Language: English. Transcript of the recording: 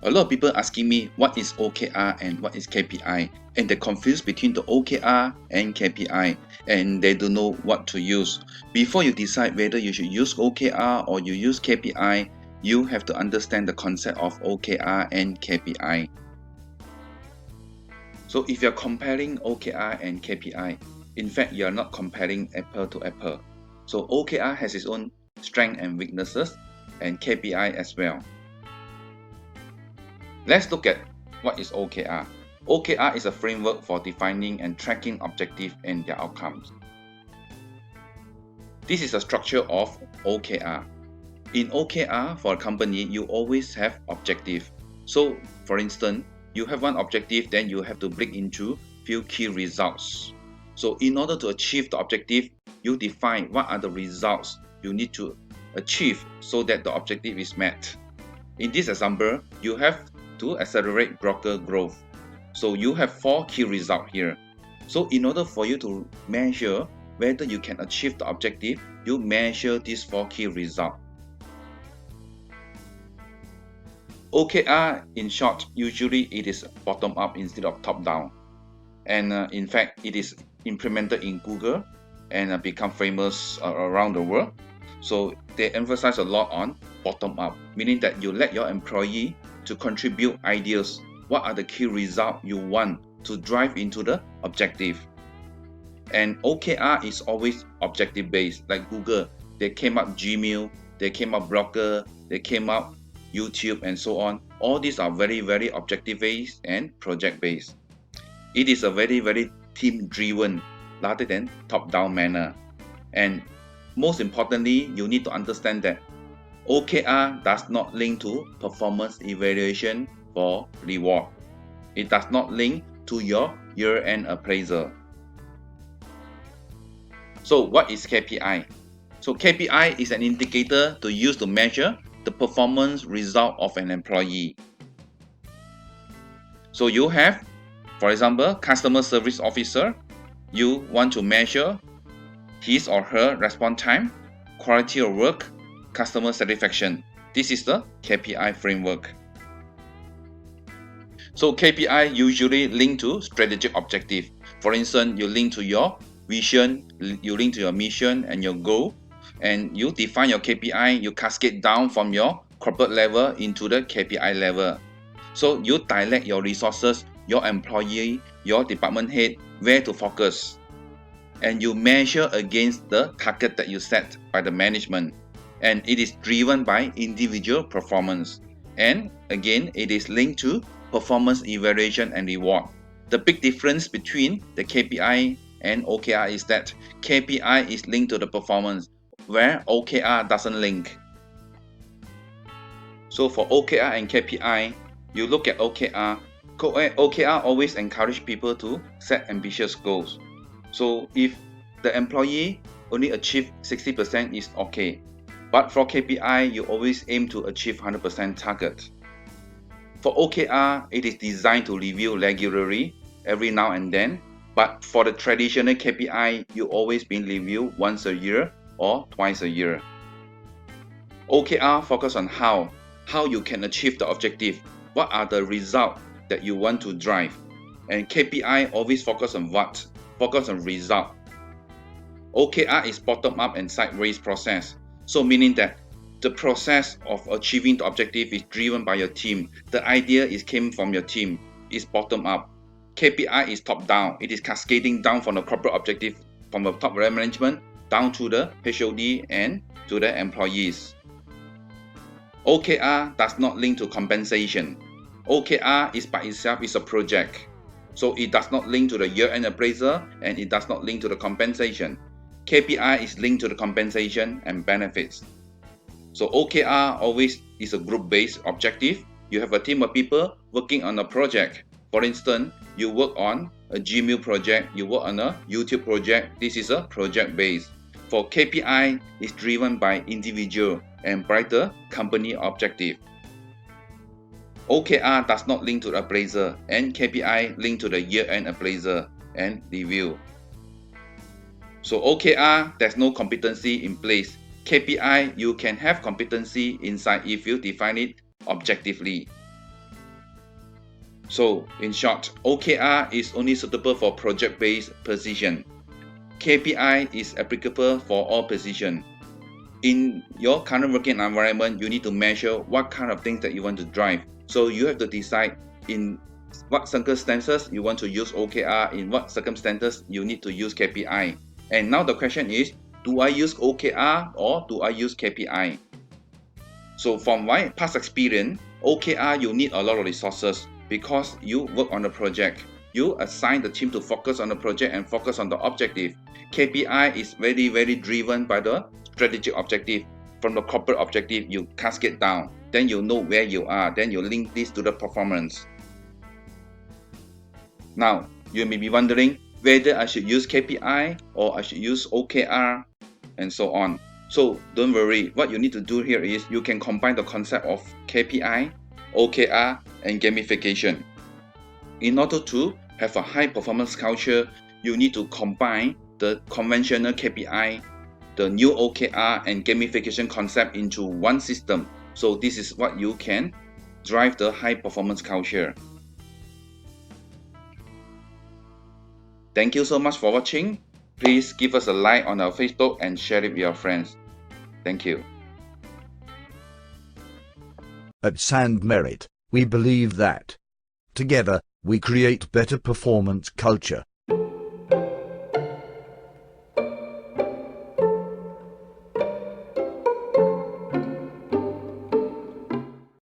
A lot of people asking me what is OKR and what is KPI, and they're confused between the OKR and KPI, and they don't know what to use. Before you decide whether you should use OKR or you use KPI, you have to understand the concept of OKR and KPI. So if you're comparing OKR and KPI, in fact, you're not comparing apple to apple. So OKR has its own strengths and weaknesses, and KPI as well. Let's look at what is OKR. OKR is a framework for defining and tracking objectives and their outcomes. This is a structure of OKR. In OKR, for a company, you always have objective. So, for instance, you have one objective, then you have to break into few key results. So, in order to achieve the objective, you define what are the results you need to achieve so that the objective is met. In this example, you have to accelerate broker growth. So you have 4 key results here. So in order for you to measure whether you can achieve the objective, you measure these 4 key results. OKR, in short, usually it is bottom up instead of top down. And in fact, it is implemented in Google and become famous around the world. So they emphasize a lot on bottom up, meaning that you let your employee to contribute ideas. What are the key results you want to drive into the objective? And OKR is always objective based. Like Google, they came up Gmail, they came up Blogger, they came up YouTube, and so on. All these are very, very objective based and project based. It is a very, very team driven rather than top down manner. And most importantly, you need to understand that OKR does not link to performance evaluation for reward. It does not link to your year-end appraisal. So what is KPI? So KPI is an indicator to use to measure the performance result of an employee. So you have, for example, customer service officer. You want to measure his or her response time, quality of work, customer satisfaction. This is the KPI framework. So KPI usually link to strategic objective. For instance, you link to your vision, you link to your mission and your goal, and you define your KPI, you cascade down from your corporate level into the KPI level. So you direct your resources, your employee, your department head, where to focus. And you measure against the target that you set by the management. And it is driven by individual performance. And again, it is linked to performance evaluation and reward. The big difference between the KPI and OKR is that KPI is linked to the performance, where OKR doesn't link. So for OKR and KPI, you look at OKR. OKR always encourage people to set ambitious goals. So if the employee only achieve 60% is okay. But for KPI, you always aim to achieve 100% target. For OKR, it is designed to review regularly, every now and then. But for the traditional KPI, you always been reviewed once a year or twice a year. OKR focus on how you can achieve the objective. What are the results that you want to drive? And KPI always focus on what? Focus on result. OKR is bottom up and sideways process. So meaning that the process of achieving the objective is driven by your team. The idea came from your team. It's bottom up. KPI is top down. It is cascading down from the corporate objective, from the top management down to the HOD and to the employees. OKR does not link to compensation. OKR is by itself is a project. So it does not link to the year-end appraisal and it does not link to the compensation. KPI is linked to the compensation and benefits. So OKR always is a group-based objective. You have a team of people working on a project. For instance, you work on a Gmail project, you work on a YouTube project. This is a project-based. For KPI, it's driven by individual and brighter company objective. OKR does not link to the appraisal and KPI link to the year-end appraisal and review. So OKR, there's no competency in place. KPI, you can have competency inside if you define it objectively. So in short, OKR is only suitable for project-based position. KPI is applicable for all positions. In your current working environment, you need to measure what kind of things that you want to drive. So you have to decide in what circumstances you want to use OKR, in what circumstances you need to use KPI. And now the question is, do I use OKR or do I use KPI? So from my past experience, OKR you need a lot of resources because you work on the project. You assign the team to focus on the project and focus on the objective. KPI is very driven by the strategic objective. From the corporate objective, you cascade down. Then you know where you are. Then you link this to the performance. Now, you may be wondering whether I should use KPI or I should use OKR and so on. So don't worry, what you need to do here is you can combine the concept of KPI, OKR and gamification. In order to have a high performance culture, you need to combine the conventional KPI, the new OKR and gamification concept into one system. So this is what you can drive the high performance culture. Thank you so much for watching. Please give us a like on our Facebook and share it with your friends. Thank you. At SandMerit, we believe that together, we create better performance culture.